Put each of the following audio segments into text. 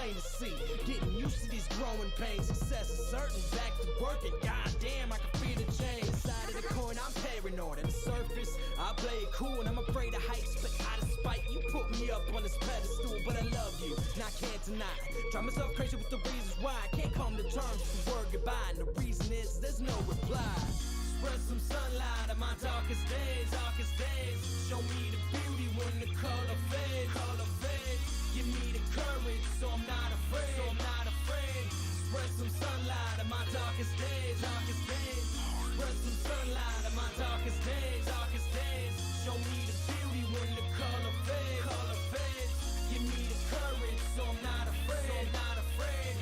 plain to see. Getting used to these growing pains. Success is certain, back to working. Goddamn, I can feel the change. Side of the coin, I'm paranoid. On the surface, I play it cool and I'm afraid of heights. But out of spite, you put me up on this pedestal. But I love you, and I can't deny. Drive myself crazy with the reasons why I can't come to terms with the word goodbye. And the reason is there's no reply. Spread some sunlight on my darkest days, darkest days. Show me the beauty when the color fades, color fades. Give me the courage, so I'm not afraid, so I'm not afraid. Spread some sunlight on my darkest days, darkest days. Spread some sunlight on my darkest days, darkest days. Show me the beauty when the color fades, color fades. Give me the courage, so I'm not afraid, so I'm not afraid.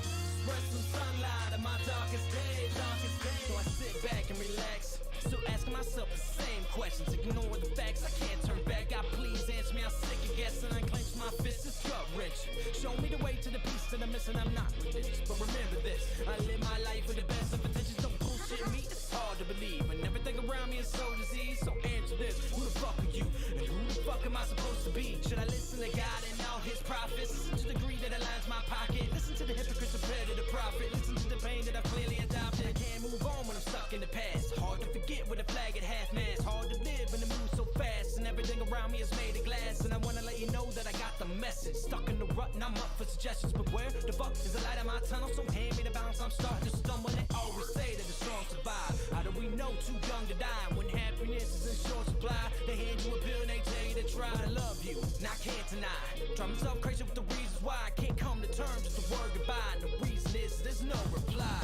Spread some sunlight on my darkest days, darkest days. So I sit back and relax, still asking myself the same questions. Ignore the facts, I can't turn back. God, please answer me, I'm sick of guessing. Unclench my fist, it's gut-wrenching. Show me the way to the peace that I'm missing. I'm not religious, but remember this: I live my life with the best of intentions. Don't bullshit me, it's hard to believe. And everything around me is so diseased. So answer this: who the fuck are you? And who the fuck am I supposed to be? Should I listen to God and all his prophets? Listen to the greed that aligns my pocket. Listen to the hypocrites compared to the prophet. Listen to the pain that I've clearly adopted. I can't move on when I'm stuck in the past. Hard to forget with a flag at half-mast. Hard to live in the mood so fast. And everything around me is made of glass. And I wanna let you know that I got the message. Stuck in the rut and I'm up for suggestions. But where the fuck is the light in my tunnel? So hand me the balance, I'm starting to stumble. They always say that the strong survive. How do we know too young to die? When happiness is in short supply, they hand you a pill and they tell you to try. But I love you, and I can't deny. Drive myself crazy with the reasons why I can't come to terms with the word goodbye. And the reason is there's no reply.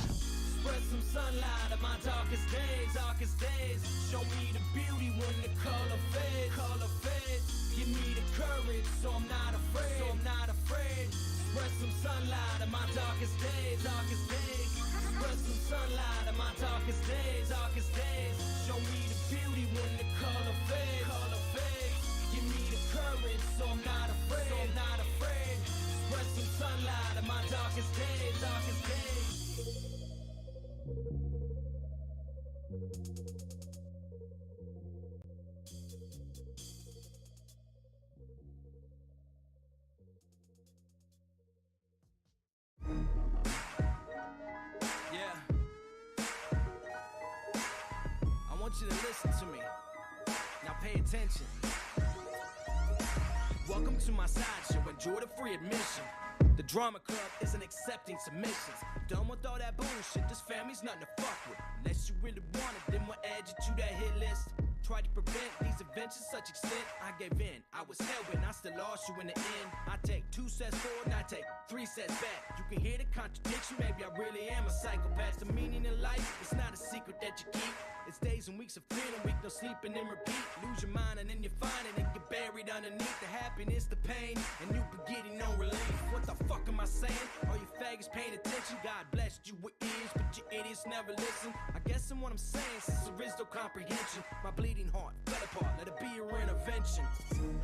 Spread some sunlight on my darkest days, darkest days. Show me the beauty when the color fades, color fades. Give me the courage, so I'm not afraid, so I'm not afraid. Spread some sunlight on my darkest days, darkest days. Spread some sunlight on my darkest days, darkest days. Show me the beauty when the color fades, color fades. Give me the courage, so I'm not afraid, so I'm not afraid. Spread some sunlight on my darkest days, darkest days. Yeah, I want you to listen to me. Now pay attention. Welcome to my sideshow, enjoy the free admission. The drama club isn't accepting submissions. Done with all that bullshit, this family's nothing to fuck with. Unless you really want it, then we'll add you to that hit list. Tried to prevent these events to such extent, I gave in. I was hell when I still lost you in the end. I take 2 steps forward and I take 3 steps back. You can hear the contradiction, maybe I really am a psychopath. The meaning in life, it's not a secret that you keep. It's days and weeks of feeling weak, no sleeping and repeat. Lose your mind and then you find it and get buried underneath the happiness, the pain, and you be getting no relief. What the fuck am I saying? All you faggots paying attention. God blessed you with ears, but you idiots never listen. I guess in what I'm saying, since there is no comprehension, my bleeding heart fell apart, let it be your intervention.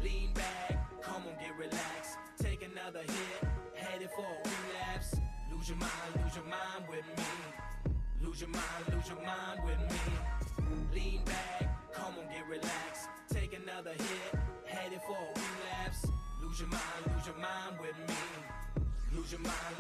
Lean back, come on, get relaxed. Take another hit, headed for a relapse. Lose your mind with me. Lose your mind with me. Lean back, come on, get relaxed. Take another hit, headed for a relapse. Lose your mind with me. Lose your mind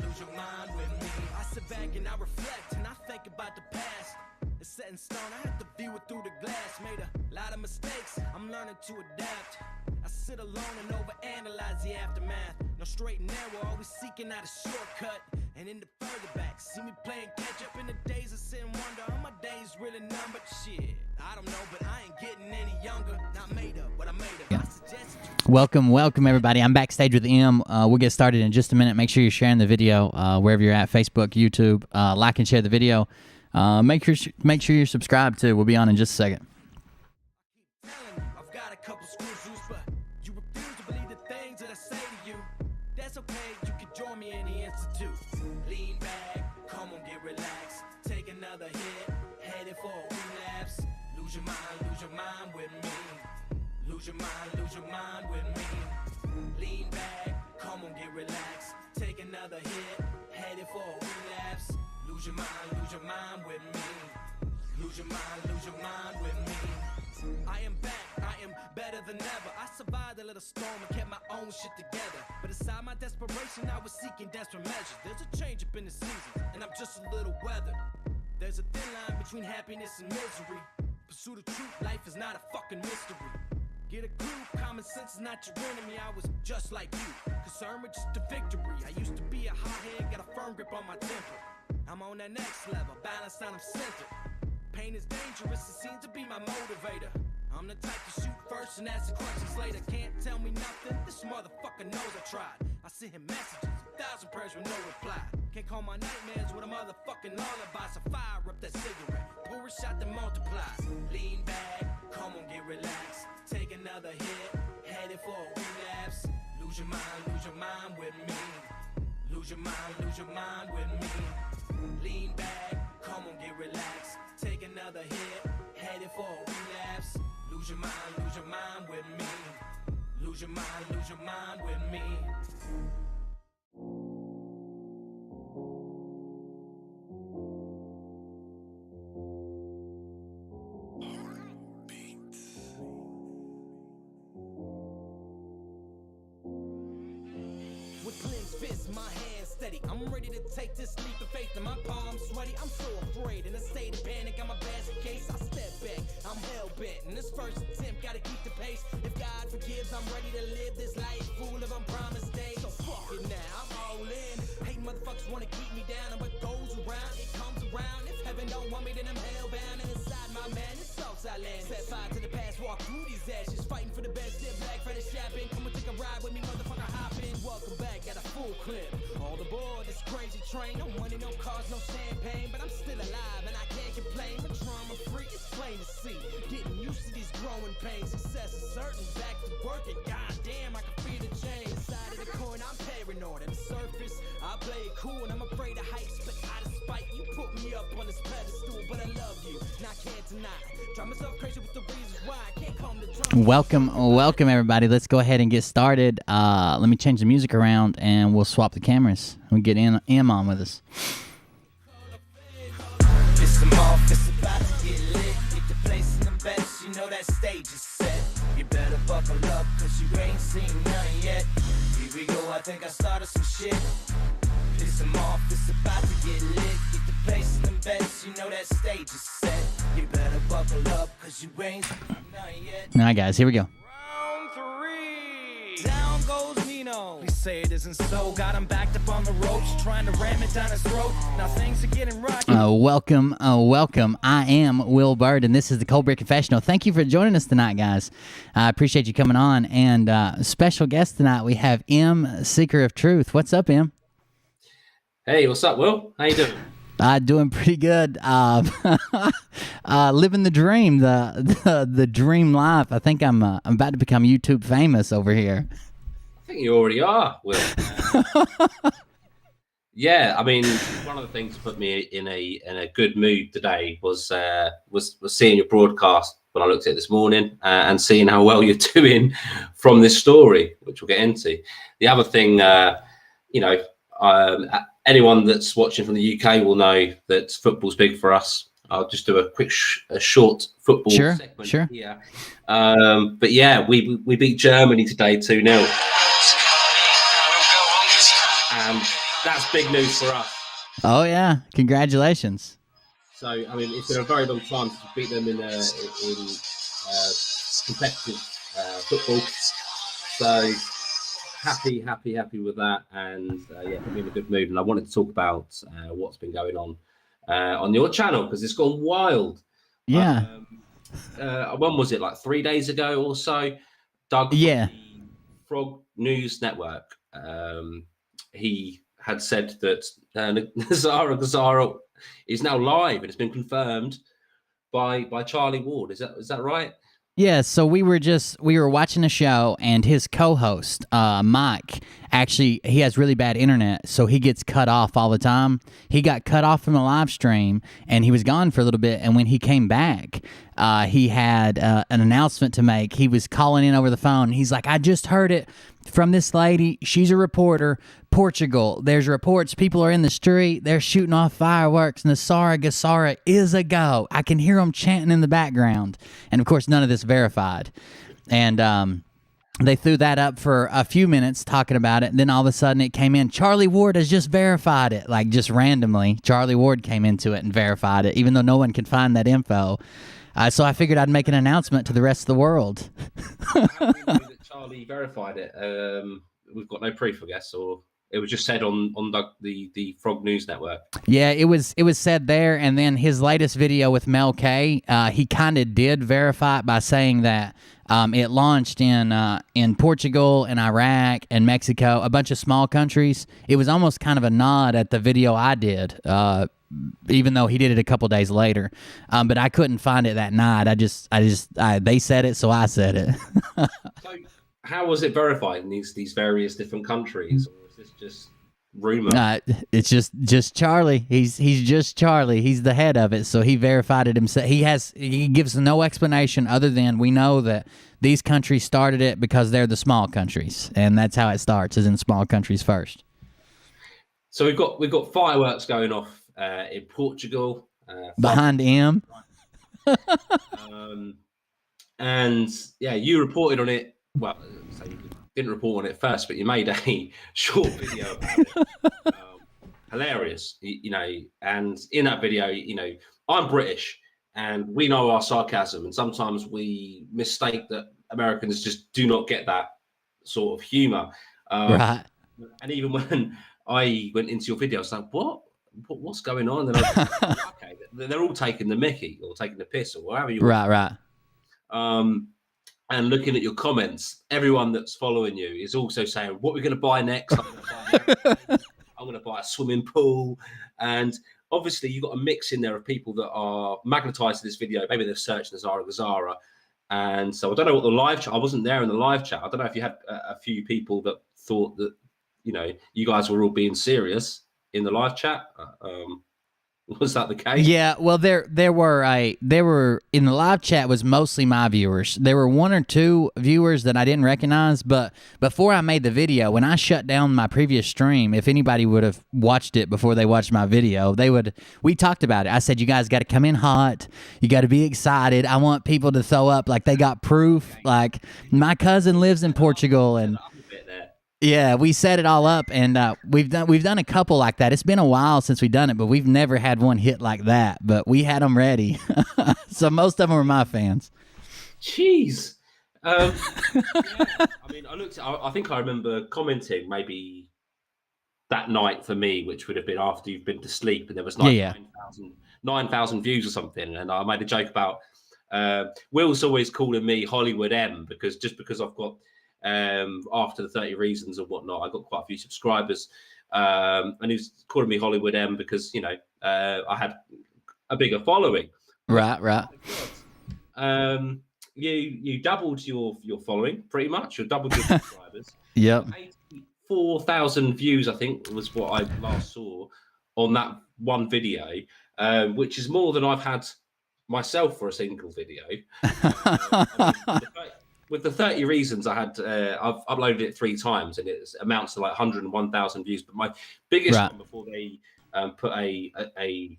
with me. I sit back and I reflect and I think about the past. It's set in stone, I have to view it through the glass. Made a lot of mistakes, I'm learning to adapt. I sit alone and overanalyze the aftermath. No straight and narrow, always seeking out a shortcut. And in the further back, see me playing catch up in the days I sit and wonder, are my days really numbered? Shit, I don't know, but I ain't getting any younger. Not made up, but I made up. I suggest Welcome everybody. I'm backstage with M. We'll get started in just a minute. Make sure you're sharing the video wherever you're at, Facebook, YouTube. Like and share the video. Make sure you're subscribed too. We'll be on in just a second. I've got a couple screws loose, but you refuse to believe the things that I say to you. That's okay, you can join me in the institute. Lean back, come on, get relaxed. Take another hit, headed for a relapse. Lose your mind with me. Lose your mind with me. Lean back, come on, get relaxed. Take another hit, headed for a relapse. Lose your mind with me. Lose your mind with me. I am back, I am better than ever. I survived a little storm and kept my own shit together. But aside my desperation, I was seeking desperate measures. There's a change up in the seasons, and I'm just a little weathered. There's a thin line between happiness and misery. Pursue the truth, life is not a fucking mystery. Get a clue, common sense is not your enemy. I was just like you, concerned with just the victory. I used to be a hothead, got a firm grip on my temper. I'm on that next level, balanced and I'm centered. Pain is dangerous, it seems to be my motivator. I'm the type to shoot first and ask the questions later. Can't tell me nothing, this motherfucker knows I tried. I sent him messages, 1,000 prayers with no reply. Can't call my nightmares with a motherfucking lullaby. So fire up that cigarette, pour a shot that multiplies. Lean back, come on get relaxed. Take another hit, headed for a relapse. Lose your mind with me. Lose your mind with me. Lean back, come on get relaxed. Take another hit, headed for a relapse. Lose your mind with me. Lose your mind with me. With clenched fists, my hands steady. I'm ready to take this leap of faith, and my palms sweaty. I'm so afraid, in a state of panic. I'm a basket case. I step back, I'm hell bent. In this first attempt, gotta keep the pace. If God forgives, I'm ready to live this life full of unpromised days. So fuck it now, I'm all in. Hate motherfuckers wanna keep me down, and what goes around, it comes around. If heaven don't want me, then I'm hellbound. And inside my man, it's Southside land. Set fire to the past, walk through these ashes, fighting for the best. Dip black, Freddy Chappin. Come and take a ride with me, motherfucker. Hop in, welcome back, got a full clip. All aboard this crazy train. No money, no cars, no champagne, but I'm still alive and I can't complain. But drama free, it's plain to see. Getting used to these growing pains. Success is certain, back to work, and goddamn, I can feel the change. Side of the coin, I'm paranoid. At the surface, I play it cool and I'm afraid of heights. But out of spite, you put me up on this pedestal. But I love you, and I can't deny. Drive myself crazy with the reasons why I can't calm the drum. Welcome everybody. Let's go ahead and get started. Let me change the music around and we'll swap the cameras. We'll get M on with us. Piss them off, it's about to get lit. Get the place in the best, you know that stage is set. You better buckle up, cause you ain't seen none yet. Here we go, I think I started some shit. Piss them off, it's about to get lit. Get the place in the best, you know that stage is set. You better buckle up, cause you ain't seen none yet. All right, guys, here we go. Round 3. Down goes Nino. Please say it isn't so. Got him backed up on the ropes, trying to ram it down his throat. Now things are getting rocky. Welcome. I am Will Bird, and this is the Cold Beer Confessional. Thank you for joining us tonight, guys. I appreciate you coming on. And special guest tonight, we have M, Seeker of Truth. What's up, M? Hey, what's up, Will? How you doing? Doing pretty good. Living the dream, the dream life. I think I'm about to become YouTube famous over here. I think you already are, Will. Yeah, I mean, one of the things that put me in a good mood today was seeing your broadcast when I looked at it this morning and seeing how well you're doing from this story, which we'll get into. The other thing, anyone that's watching from the UK will know that football's big for us. I'll just do a short football segment here. But yeah, we beat Germany today 2-0. And that's big news for us. Oh yeah, congratulations. So I mean, it's been a very long time since we beat them in competitive football. So happy with that, and yeah, put me in a good mood. And I wanted to talk about what's been going on your channel, because it's gone wild. Yeah. When was it? Like 3 days ago or so? Doug from the Frog News Network. He had said that GESARA is now live, and it's been confirmed by Charlie Ward. Is that right? Yeah, so we were watching a show, and his co-host, Mike, actually, he has really bad internet, so he gets cut off all the time. He got cut off from the live stream, and he was gone for a little bit, and when he came back, he had an announcement to make. He was calling in over the phone. He's like, I just heard it from this lady. She's a reporter. Portugal. There's reports. People are in the street. They're shooting off fireworks. NESARA, GESARA is a go. I can hear them chanting in the background. And, of course, none of this verified. And they threw that up for a few minutes talking about it. And then all of a sudden it came in. Charlie Ward has just verified it. Like, just randomly, Charlie Ward came into it and verified it, even though no one could find that info. So I figured I'd make an announcement to the rest of the world. How do we know that Charlie verified it? We've got no proof, I guess, or it was just said on the Frog News Network. Yeah, it was said there, and then his latest video with Mel K, he kind of did verify it by saying that it launched in Portugal and Iraq and Mexico, a bunch of small countries. It was almost kind of a nod at the video I did, even though he did it a couple days later. But I couldn't find it that night. They said it, so I said it. So how was it verified in these various different countries, or is this just rumor? It's just Charlie. He's just Charlie. He's the head of it, so he verified it himself. He gives no explanation other than we know that these countries started it because they're the small countries, and that's how it starts, is in small countries first. So we've got fireworks going off in Portugal behind him. And yeah, you reported on it. Well, so you didn't report on it first, but you made a short video about it. Hilarious, you know. And in that video, you know, I'm British, and we know our sarcasm, and sometimes we mistake that Americans just do not get that sort of humor. Right. And even when I went into your video, I was like, what's going on? And I was like, okay, they're all taking the mickey or taking the piss or whatever you want. Right. And looking at your comments, everyone that's following you is also saying, what we're going to buy next. I'm going to buy a swimming pool. And obviously you've got a mix in there of people that are magnetized to this video. Maybe they've searched NESARA, GESARA. And so I don't know what the live chat, I wasn't there in the live chat. I don't know if you had a few people that thought that, you know, you guys were all being serious in the live chat. Was that the case? Yeah, well, there were in the live chat was mostly my viewers. There were one or two viewers that I didn't recognize, but before I made the video, when I shut down my previous stream, if anybody would have watched it before they watched my video, we talked about it. I said, you guys got to come in hot. You got to be excited. I want people to throw up like they got proof. Like, my cousin lives in Portugal, and yeah, we set it all up, and we've done a couple like that. It's been a while since we've done it, but we've never had one hit like that. But we had them ready, so most of them were my fans. Jeez, yeah. I mean, I think I remember commenting maybe that night for me, which would have been after you've been to sleep, and there was like 9,000 views or something, and I made a joke about Will's always calling me Hollywood M because I've got. After the 30 reasons and whatnot, I got quite a few subscribers, and he was calling me Hollywood M because, you know, I had a bigger following. Right. You doubled your following pretty much. You doubled your subscribers. Yep. 84,000 views, I think, was what I last saw on that one video, which is more than I've had myself for a single video. With the 30 reasons I had, I've uploaded it 3 times, and it amounts to like 101,000 views. But my biggest one before they put a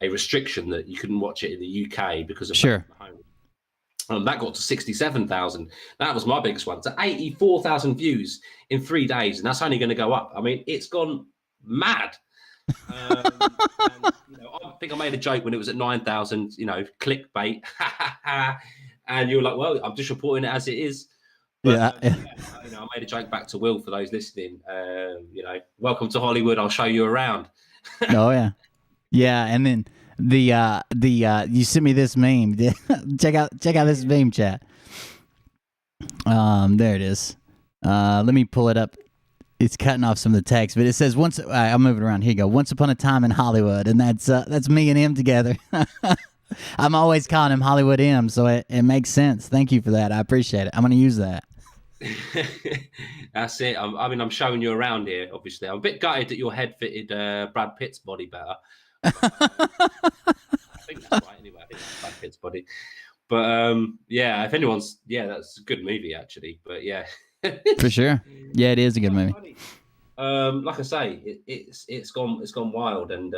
restriction that you couldn't watch it in the UK because of that got to 67,000. That was my biggest one. So 84,000 views in 3 days, and that's only going to go up. I mean, it's gone mad. And, you know, I think I made a joke when it was at 9,000. You know, clickbait. And you were like, well, I'm just reporting it as it is. But, you know, I made a joke back to Will for those listening. You know, welcome to Hollywood. I'll show you around. Oh, yeah. Yeah, and then the you sent me this meme. check out this meme, chat. There it is. Let me pull it up. It's cutting off some of the text, but it says I'll move it around. Here you go. Once upon a time in Hollywood, and that's me and him together. I'm always calling him Hollywood M, so it makes sense. Thank you for that. I appreciate it. I'm going to use that. That's it. I mean, I'm showing you around here, obviously. I'm a bit gutted that your head fitted Brad Pitt's body better. think that's right. Anyway, I think that's Brad Pitt's body. But yeah, if anyone's, that's a good movie actually. But yeah, for sure. Yeah, it is a good movie. Funny. Like I say, it's gone wild, and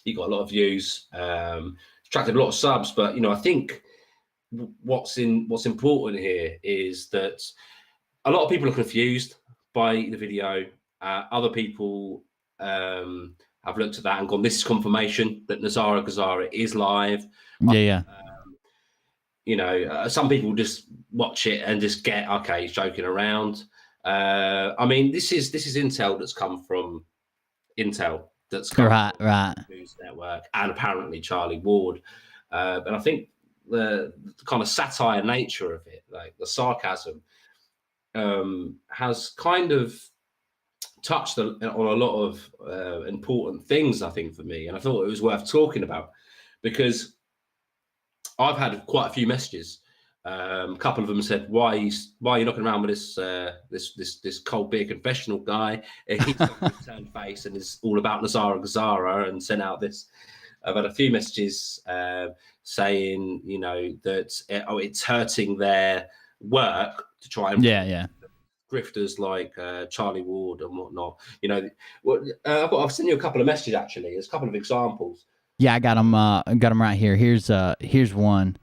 you got a lot of views, attracted a lot of subs. But I think what's important here is that a lot of people are confused by the video. Other people have looked at that and gone, "This is confirmation that NESARA GESARA is live." Yeah. Some people just watch it and just get, okay, he's joking around. I mean, this is intel that's come from Intel, that's come right. from News Network, and apparently Charlie Ward. And I think the kind of satire nature of it, like the sarcasm, has kind of touched on a lot of important things, I think, for me. And I thought it was worth talking about, because I've had quite a few messages. A couple of them said, "Why are you knocking around with this cold beer confessional guy? He's got a turned face and is all about NESARA GESARA," and sent out this. I've had a few messages saying, that it's hurting their work to try and grifters like Charlie Ward and whatnot. I've sent you a couple of messages actually. There's a couple of examples. Yeah, I got them right here. Here's one.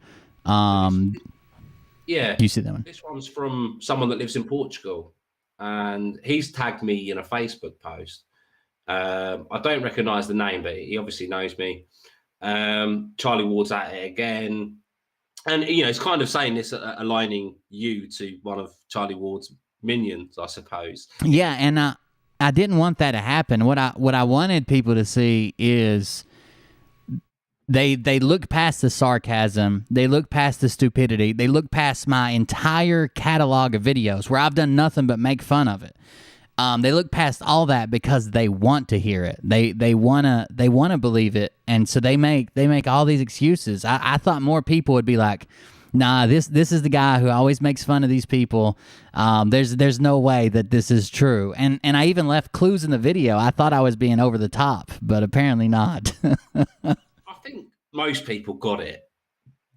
Yeah, you see that one? This one's from someone that lives in Portugal, and he's tagged me in a Facebook post. I don't recognise the name, but he obviously knows me. Charlie Ward's at it again, and it's kind of saying this, aligning you to one of Charlie Ward's minions, I suppose. Yeah, and I didn't want that to happen. What I wanted people to see is they look past the sarcasm, they look past the stupidity, they look past my entire catalog of videos where I've done nothing but make fun of it. They look past all that because they want to hear it. They wanna believe it, and so they make all these excuses. I thought more people would be like, "Nah, this is the guy who always makes fun of these people. There's no way that this is true." And I even left clues in the video. I thought I was being over the top, but apparently not. I think most people got it,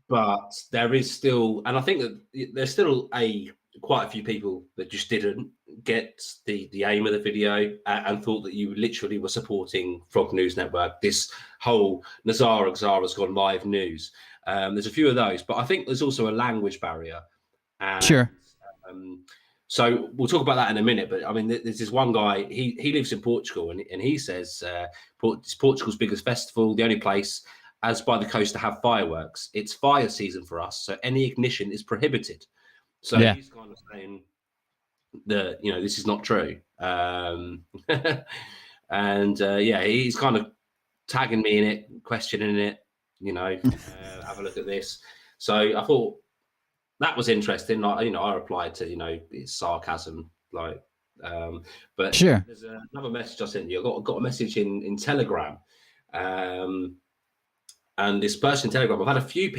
but there is still, and I think that there's still quite a few people that just didn't get the aim of the video and thought that you literally were supporting Frog News Network. This whole NESARA GESARA's gone live news. There's a few of those, but I think there's also a language barrier. And, sure. So we'll talk about that in a minute. But I mean, there's this one guy. He lives in Portugal, and he says it's Portugal's biggest festival, the only place as by the coast to have fireworks. It's fire season for us, so any ignition is prohibited. So he's kind of saying that this is not true. And he's kind of tagging me in it, questioning it. Have a look at this. So I thought that was interesting. I replied to it's sarcasm, like. But sure. There's another message I sent you. I got a message in Telegram, and this person in Telegram. I've had a few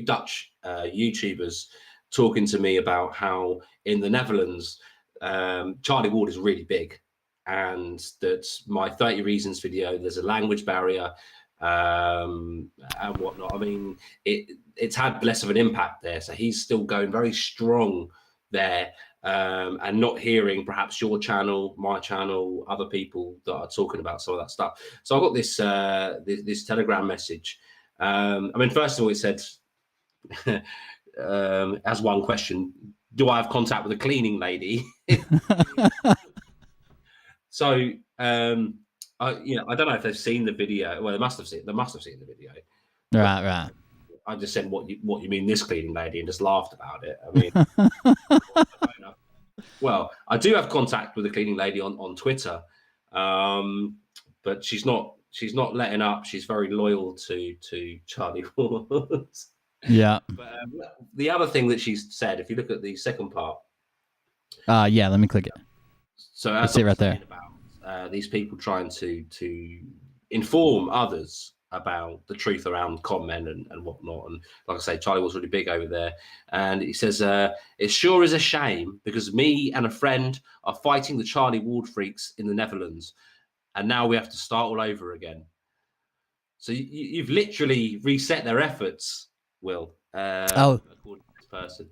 Dutch YouTubers talking to me about how in the Netherlands, Charlie Ward is really big, and that my 30 Reasons video, there's a language barrier. And whatnot. I mean, it's had less of an impact there, so he's still going very strong there, and not hearing perhaps your channel, my channel, other people that are talking about some of that stuff. So I got this this Telegram message. I mean, first of all, it said as one question, do I have contact with a cleaning lady? So I don't know if they've seen the video. Well, they must have seen the video. Right. I just said, what you mean, this cleaning lady, and just laughed about it. I mean, well, I do have contact with the cleaning lady on Twitter, but she's not letting up. She's very loyal to Charlie Ward. Yeah. But the other thing that she said, if you look at the second part. Yeah, let me click it. So as I see right there. About these people trying to inform others about the truth around con men and whatnot. And like I say, Charlie was really big over there. And he says, it sure is a shame because me and a friend are fighting the Charlie Ward freaks in the Netherlands. And now we have to start all over again. So you've literally reset their efforts, Will. According to this person.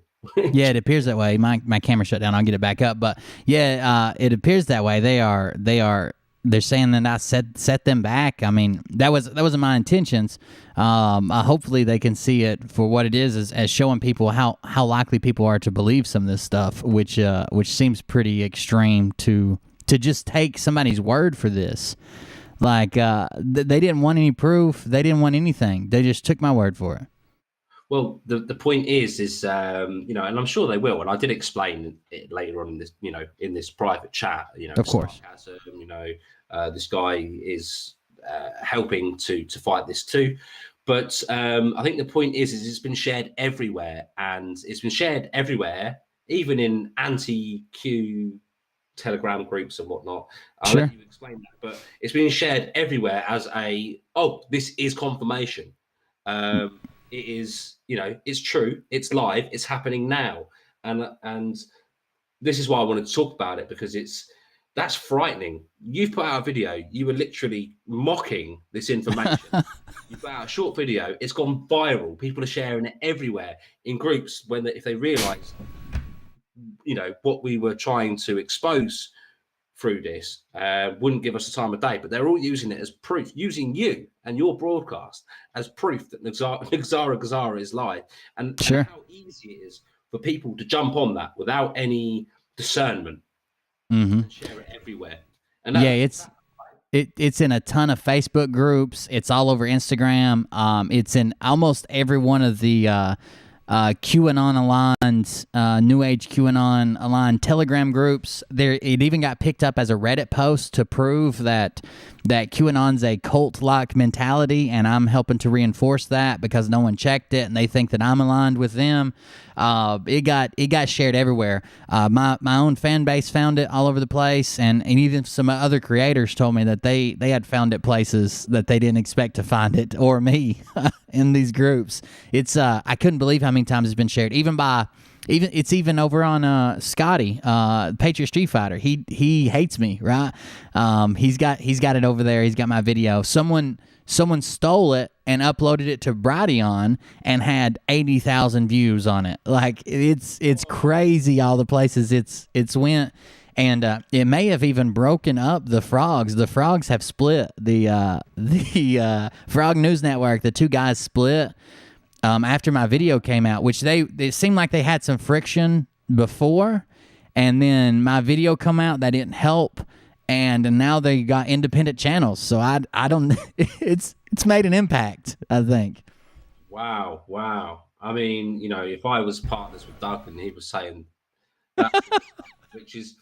Yeah, it appears that way. My camera shut down. I'll get it back up. But yeah, it appears that way. They're saying that I set them back. I mean, that wasn't my intentions. Hopefully they can see it for what it is, as showing people how likely people are to believe some of this stuff, which seems pretty extreme to just take somebody's word for this. Like they didn't want any proof. They didn't want anything. They just took my word for it. Well, the point is and I'm sure they will, and I did explain it later on in this, in this private chat, of course, sarcasm, this guy is helping to fight this too, but I think the point is it's been shared everywhere, and it's been shared everywhere, even in anti-Q Telegram groups and whatnot. I'll let you explain that, but it's been shared everywhere as this is confirmation. It is, it's true, it's live, it's happening now, and this is why I wanted to talk about it, because that's frightening. You've put out a video, you were literally mocking this information. You put out a short video, it's gone viral, people are sharing it everywhere in groups if they realise what we were trying to expose through this, wouldn't give us the time of day, but they're all using it as proof, using you and your broadcast as proof that GESARA is live, and how easy it is for people to jump on that without any discernment and share it everywhere. And it's in a ton of Facebook groups. It's all over Instagram. It's in almost every one of the QAnon aligned, New Age QAnon aligned Telegram groups. It even got picked up as a Reddit post to prove that QAnon's a cult-like mentality, and I'm helping to reinforce that because no one checked it, and they think that I'm aligned with them. It got shared everywhere. My own fan base found it all over the place, and even some other creators told me that they had found it places that they didn't expect to find it, or me in these groups. It's I couldn't believe how many times it's been shared. It's even over on Scotty, Patriot Street Fighter. He hates me, right? He's got it over there. He's got my video. Someone stole it and uploaded it to Brighteon and had 80,000 views on it. Like it's crazy all the places it's went, and it may have even broken up the frogs. The frogs have split. The Frog News Network, the two guys split. After my video came out, which it seemed like they had some friction before, and then my video come out, that didn't help, and now they got independent channels. So I don't. It's made an impact, I think. Wow. I mean, if I was partners with Doug and he was saying that, which is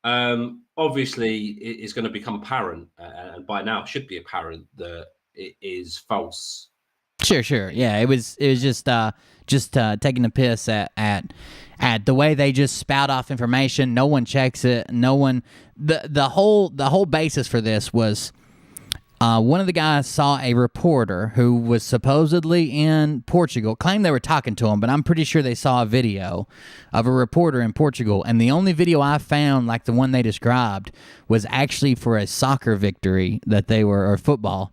obviously it is going to become apparent, and by now it should be apparent that it is false. Sure. Yeah, it was just taking a piss at the way they just spout off information. No one checks it. No one. The whole basis for this was one of the guys saw a reporter who was supposedly in Portugal, claimed they were talking to him, but I'm pretty sure they saw a video of a reporter in Portugal, and the only video I found, like the one they described, was actually for a soccer victory or football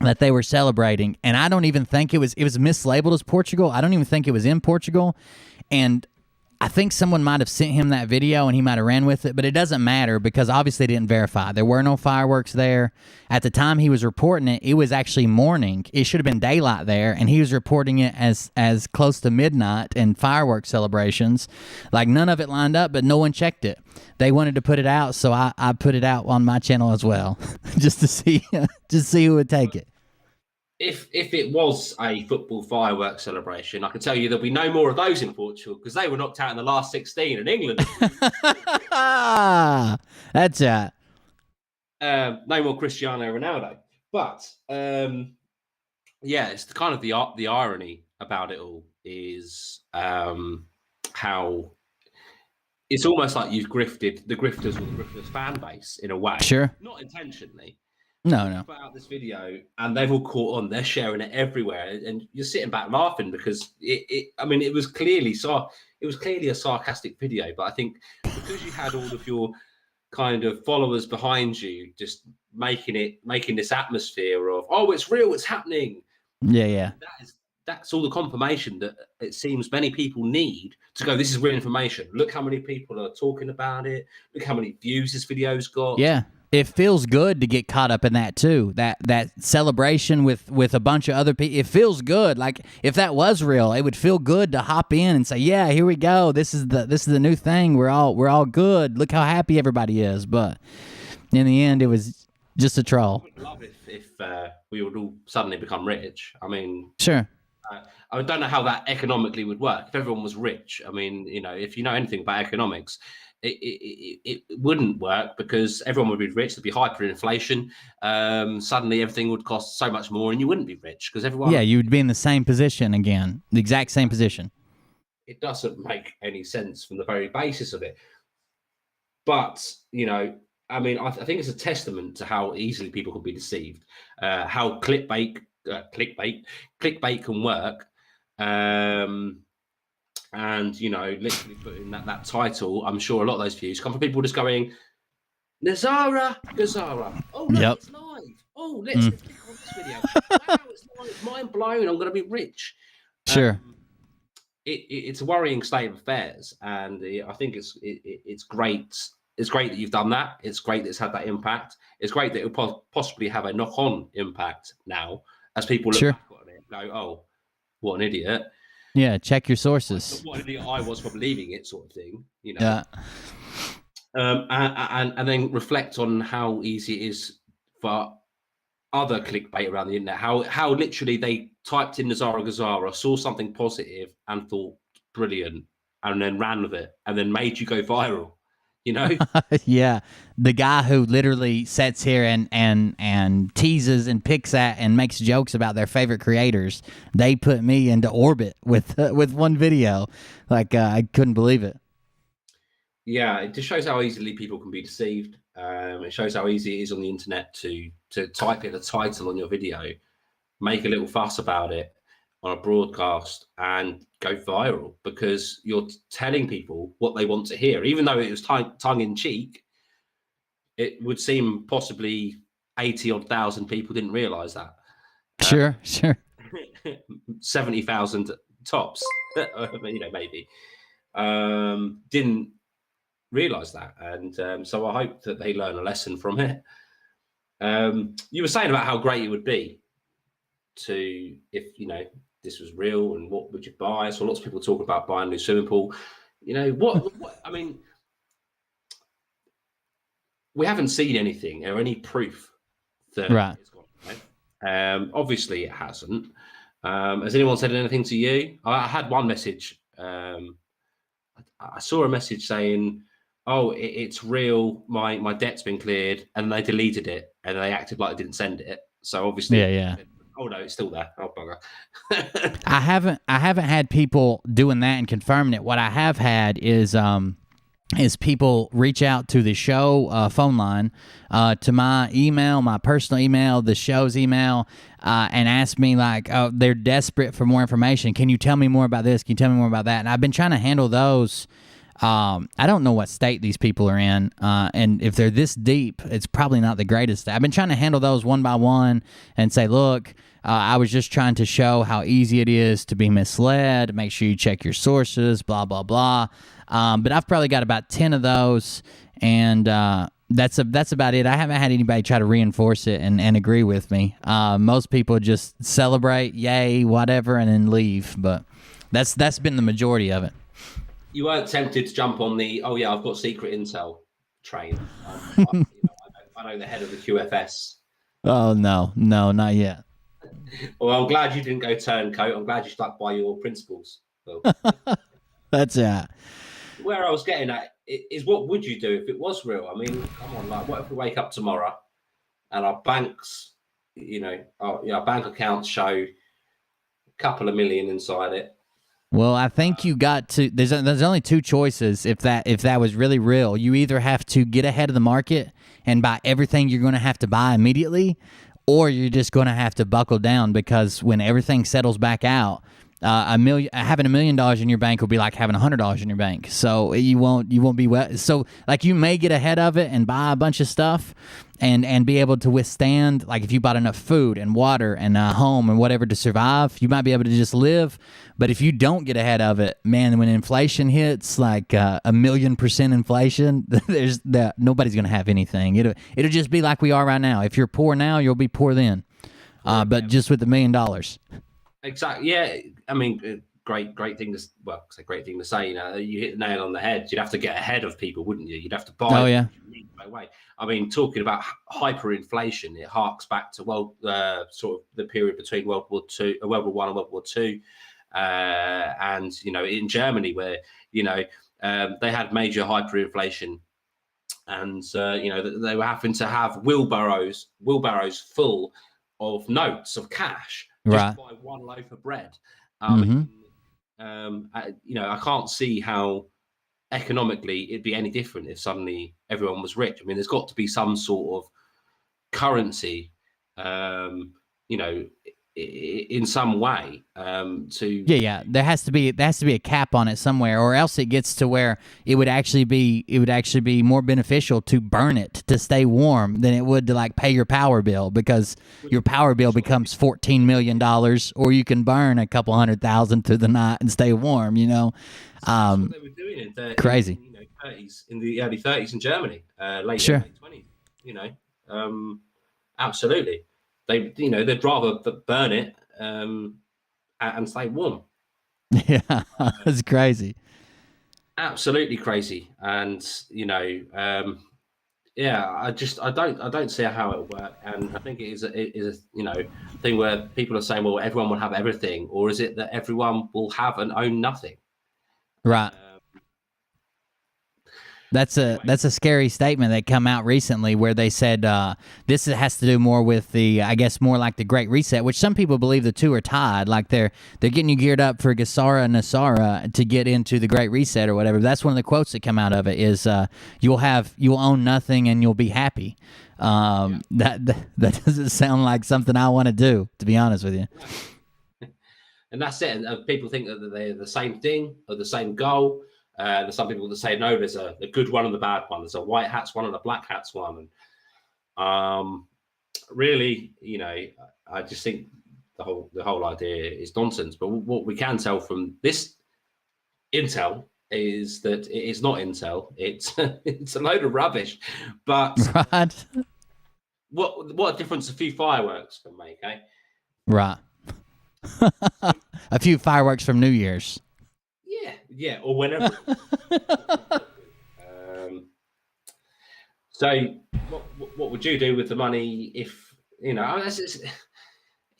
that they were celebrating, and I don't even think it was mislabeled as Portugal. I don't even think it was in Portugal, and I think someone might have sent him that video and he might have ran with it, but it doesn't matter because obviously they didn't verify. There were no fireworks there. At the time he was reporting it, it was actually morning. It should have been daylight there, and he was reporting it as close to midnight and fireworks celebrations. Like, none of it lined up, but no one checked it. They wanted to put it out, so I put it out on my channel as well, just to see who would take it. If it was a football fireworks celebration, I can tell you there'll be no more of those in Portugal because they were knocked out in the last 16 in England. That's it. No more Cristiano Ronaldo. But it's kind of the irony about it all is how it's almost like you've grifted the grifters or the grifters fan base in a way. Sure. Not intentionally. No. Put out this video and they've all caught on. They're sharing it everywhere, and you're sitting back laughing because it was clearly a sarcastic video. But I think because you had all of your kind of followers behind you, just making this atmosphere of, oh, it's real, it's happening. Yeah. That's all the confirmation that it seems many people need to go, this is real information. Look how many people are talking about it. Look how many views this video's got. Yeah. It feels good to get caught up in that too. That celebration with a bunch of other people. It feels good. Like if that was real, it would feel good to hop in and say, "Yeah, here we go. This is the new thing. We're all good. Look how happy everybody is." But in the end, it was just a troll. I would love if we would all suddenly become rich. I mean, sure. I don't know how that economically would work. If everyone was rich, I mean, if you know anything about economics, it wouldn't work because everyone would be rich. There'd be hyperinflation. Suddenly, everything would cost so much more, and you wouldn't be rich because everyone. Yeah, you would be in the same position again, the exact same position. It doesn't make any sense from the very basis of it. But I mean, I think it's a testament to how easily people can be deceived. How clickbait can work. And literally putting that title, I'm sure a lot of those views come from people just going, NESARA, GESARA. Oh no, It's live. Oh, let's click on this video. Wow, it's live. Mind blown. I'm going to be rich. Sure. It's a worrying state of affairs, and I think it's great. It's great that you've done that. It's great that it's had that impact. It's great that it'll possibly have a knock-on impact now as people look back on it and go, oh, what an idiot. Yeah, check your sources. What an idiot I was for believing it, sort of thing. Yeah. And then reflect on how easy it is for other clickbait around the internet. How literally they typed in NESARA GESARA, saw something positive, and thought brilliant, and then ran with it, and then made you go viral. Yeah, the guy who literally sits here and teases and picks at and makes jokes about their favorite creators. They put me into orbit with one video. Like I couldn't believe it. Yeah, it just shows how easily people can be deceived. It shows how easy it is on the internet to type in a title on your video, make a little fuss about it on a broadcast, and go viral because you're telling people what they want to hear. Even though it was tongue in cheek, it would seem possibly 80,000 people didn't realize that. Sure. 70,000 tops, maybe didn't realize that. And so I hope that they learn a lesson from it. You were saying about how great it would be if this was real, and what would you buy? So lots of people talk about buying a new swimming pool. What I mean, we haven't seen anything or any proof that it's gone right. Obviously it hasn't. Has anyone said anything to you? I had one message. I saw a message saying, oh, it's real, my debt's been cleared, and they deleted it and they acted like they didn't send it. So obviously oh no, it's still there. Oh bugger. I haven't had people doing that and confirming it. What I have had is people reach out to the show phone line, to my email, my personal email, the show's email, and ask me like, oh, they're desperate for more information. Can you tell me more about this? Can you tell me more about that? And I've been trying to handle those. I don't know what state these people are in, and if they're this deep, it's probably not the greatest. I've been trying to handle those one by one and say, look, I was just trying to show how easy it is to be misled. Make sure you check your sources, blah, blah, blah. But I've probably got about 10 of those, and that's about it. I haven't had anybody try to reinforce it and agree with me. Most people just celebrate, yay, whatever, and then leave. But that's been the majority of it. You weren't tempted to jump on the, oh yeah, I've got secret intel train. I know the head of the QFS. Oh, no, not yet. Well, I'm glad you didn't go turncoat. I'm glad you stuck by your principles. That's it. Where I was getting at is, what would you do if it was real? I mean, come on, like, what if we wake up tomorrow and our banks, our bank accounts show a couple of million inside it? Well, I think you got to. There's only two choices. If that was really real, you either have to get ahead of the market and buy everything you're going to have to buy immediately, or you're just going to have to buckle down, because when everything settles back out, having $1 million in your bank will be like having $100 in your bank. So you won't be so like you may get ahead of it and buy a bunch of stuff and be able to withstand, like if you bought enough food and water and a home and whatever to survive, you might be able to just live. But if you don't get ahead of it, man, when inflation hits like 1,000,000% inflation, nobody's gonna have anything. It'll just be like we are right now. If you're poor now, you'll be poor then. But just with $1 million. Exactly. Yeah. I mean, great thing to say. Great thing to say. You know, you hit the nail on the head. You'd have to get ahead of people, wouldn't you? You'd have to buy. Oh yeah. Way. I mean, talking about hyperinflation, it harks back to sort of the period between World War II, World War I, and World War II, and you know, in Germany, where you know they had major hyperinflation, and you know they were having to have wheelbarrows full of notes of cash. Just buy one loaf of bread. You know, I can't see how economically it'd be any different if suddenly everyone was rich. I mean, there's got to be some sort of currency, you know, in some way to there has to be a cap on it somewhere, or else it gets to where it would actually be more beneficial to burn it to stay warm than it would to like pay your power bill, because your power bill becomes $14 million, or you can burn a couple $100,000 through the night and stay warm, you know. That's what they were doing crazy in the early 30s in Germany, late 20s, you know. Absolutely. They'd rather burn it and stay warm. Yeah, that's crazy. Absolutely crazy. And you know, I don't see how it'll work. And I think it is a you know thing where people are saying, well, everyone will have everything, or is it that everyone will have and own nothing? Right. That's a scary statement that come out recently, where they said this has to do more with I guess more like the Great Reset, which some people believe the two are tied. Like they're getting you geared up for GESARA and NESARA to get into the Great Reset or whatever. That's one of the quotes that come out of it is you'll own nothing and you'll be happy. That doesn't sound like something I want to do, to be honest with you. And that's it. And people think that they're the same thing or the same goal. There's some people that say no. There's a good one and the bad one. There's a white hats one and a black hats one. And really, you know, I just think the whole idea is nonsense. But what we can tell from this intel is that it's not intel. It's it's a load of rubbish. But what difference a few fireworks can make, eh? Right. A few fireworks from New Year's. Yeah, or whenever. So, what would you do with the money if you know? It's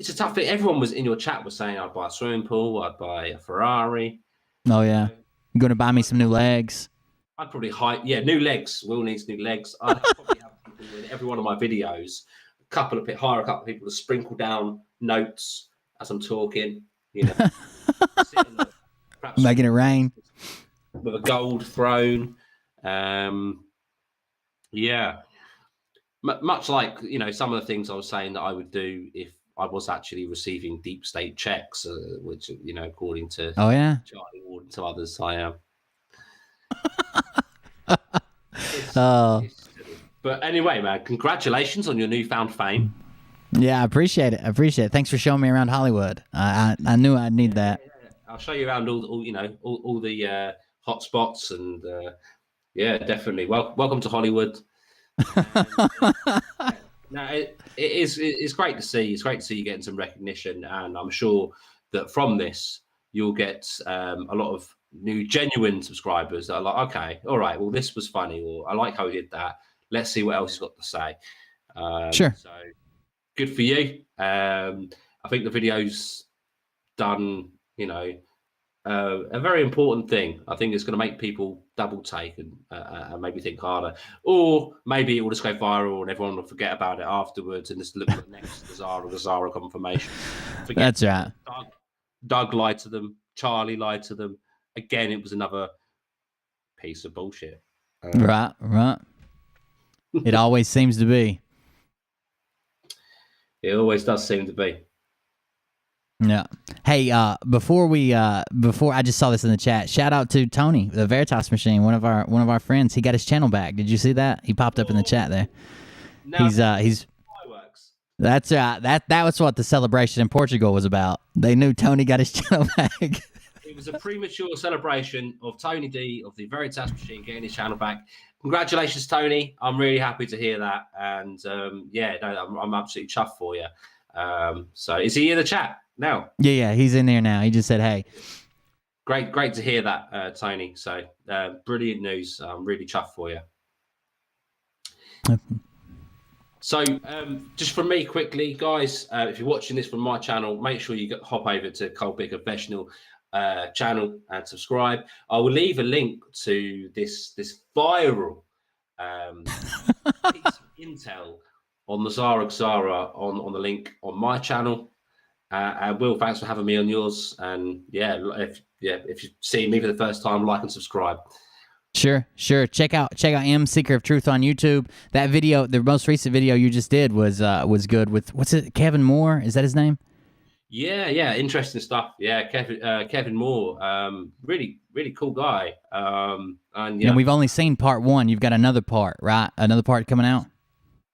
a tough thing. Everyone was in your chat was saying, "I'd buy a swimming pool. I'd buy a Ferrari." Oh yeah, you're going to buy me some new legs. I'd probably new legs. Will needs new legs. I'd probably have people in every one of my hires a couple of people to sprinkle down notes as I'm talking. You know. Making it rain with a gold throne. Much like, you know, some of the things I was saying that I would do if I was actually receiving deep state checks, which, you know, according to Charlie Ward and to others, I am. But anyway, man, congratulations on your newfound fame. Yeah, I appreciate it. Thanks for showing me around Hollywood. I knew I'd need that. I'll show you around all you know, all the hot spots, and definitely. Welcome to Hollywood. It's great to see. It's great to see you getting some recognition, and I'm sure that from this you'll get a lot of new genuine subscribers that are like, okay, all right, well, this was funny, or I like how he did that. Let's see what else he's got to say. Sure. So good for you. I think the video's done. You know, a very important thing. I think it's going to make people double take and maybe think harder, or maybe it will just go viral and everyone will forget about it afterwards and just look at the next GESARA confirmation. That's right. Doug lied to them. Charlie lied to them. Again, it was another piece of bullshit. Right. It always seems to be. It always does seem to be. Yeah. Hey, before I just saw this in the chat. Shout out to Tony, the Veritas Machine, one of our friends. He got his channel back. Did you see that? He popped up in the chat there. Now, he's fireworks. That's right. That was what the celebration in Portugal was about. They knew Tony got his channel back. It was a premature celebration of Tony D of the Veritas Machine getting his channel back. Congratulations, Tony. I'm really happy to hear that. And I'm absolutely chuffed for you. So is he in the chat now? Yeah, he's in there now. He just said, hey. Great to hear that, Tony. So brilliant news. I'm really chuffed for you. So just from me quickly, guys, if you're watching this from my channel, make sure you hop over to Cole Big Professional channel and subscribe. I will leave a link to this viral piece of intel on NESARA GESARA on the link on my channel. And Will, thanks for having me on yours. And if you've seen me for the first time, like and subscribe. Sure. Check out M Seeker of Truth on YouTube. That video, the most recent video you just did was good with what's it? Kevin Moore, is that his name? Yeah, interesting stuff. Yeah, Kevin Moore, really cool guy. And we've only seen part 1. You've got another part, right? Another part coming out.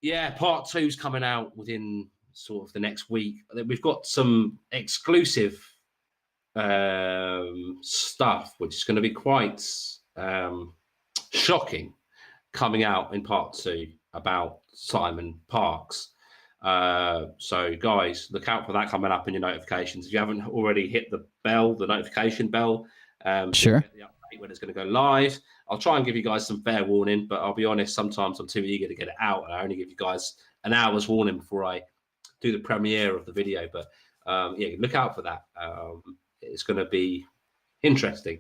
Yeah, part 2's coming out within sort of the next week. We've got some exclusive stuff, which is going to be quite shocking, coming out in part 2 about Simon Parkes. So guys, look out for that coming up in your notifications. If you haven't already hit the notification bell, sure, the update when it's going to go live. I'll try and give you guys some fair warning, but I'll be honest, sometimes I'm too eager to get it out, and I only give you guys an hour's warning before I do the premiere of the video. But look out for that. It's going to be interesting.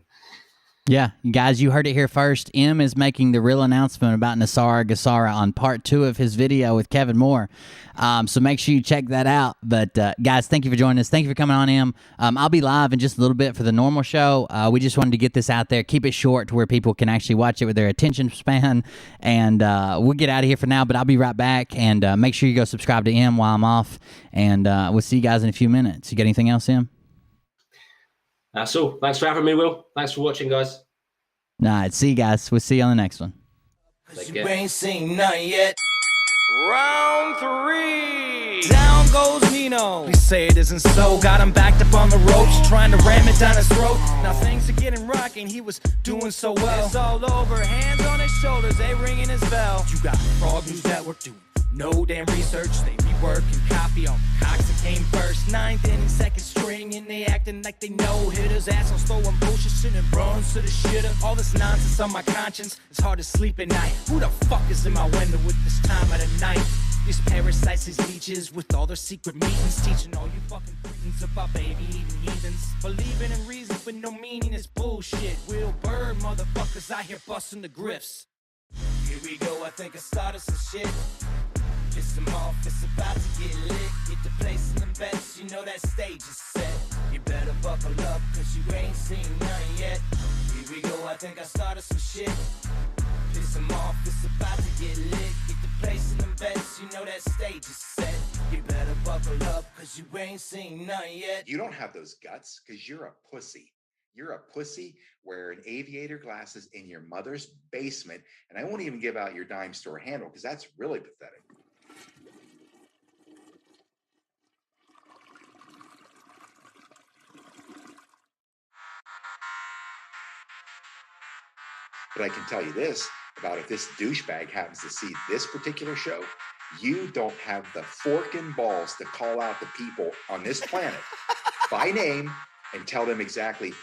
Yeah, guys, you heard it here first. M is making the real announcement about NESARA GESARA on part 2 of his video with Kevin Moore. So make sure you check that out. But guys, thank you for joining us. Thank you for coming on, M. I'll be live in just a little bit for the normal show. We just wanted to get this out there, keep it short to where people can actually watch it with their attention span. And we'll get out of here for now, but I'll be right back. And make sure you go subscribe to M while I'm off. And we'll see you guys in a few minutes. You got anything else, M? That's all. Thanks for having me, Will. Thanks for watching, guys. All right, see you guys. We'll see you on the next one. You ain't seen none yet. Round 3. Down goes Nino. Please say it isn't so. Got him backed up on the ropes, trying to ram it down his throat. Now things are getting rocking. He was doing so well. It's all over. Hands on his shoulders, they ringing his bell. You got Frog News Network doing no damn research. They rework and copy on Cox that came first. 9th inning, 2nd string, and they acting like they know hitters. Assholes throwing bullshit, sending bronze to the shitter. All this nonsense on my conscience, it's hard to sleep at night. Who the fuck is in my window with this time of the night? These parasites, these leeches, with all their secret meetings, teaching all you fucking cretins about baby-eating heathens. Believing in reason with no meaning is bullshit. Will Bird motherfuckers out here busting the griffs. Here we go, I think I started some shit. Piss them off, it's about to get lit. Get to placing them bets, you know that stage is set. You better buckle up, cause you ain't seen none yet. Here we go, I think I started some shit. Piss them off, it's about to get lit. Get to placing them bets, you know that stage is set. You better buckle up, cause you ain't seen none yet. You don't have those guts, cause you're a pussy. You're a pussy wearing aviator glasses in your mother's basement, and I won't even give out your dime store handle, because that's really pathetic. But I can tell you this about if this douchebag happens to see this particular show, you don't have the forking balls to call out the people on this planet by name and tell them exactly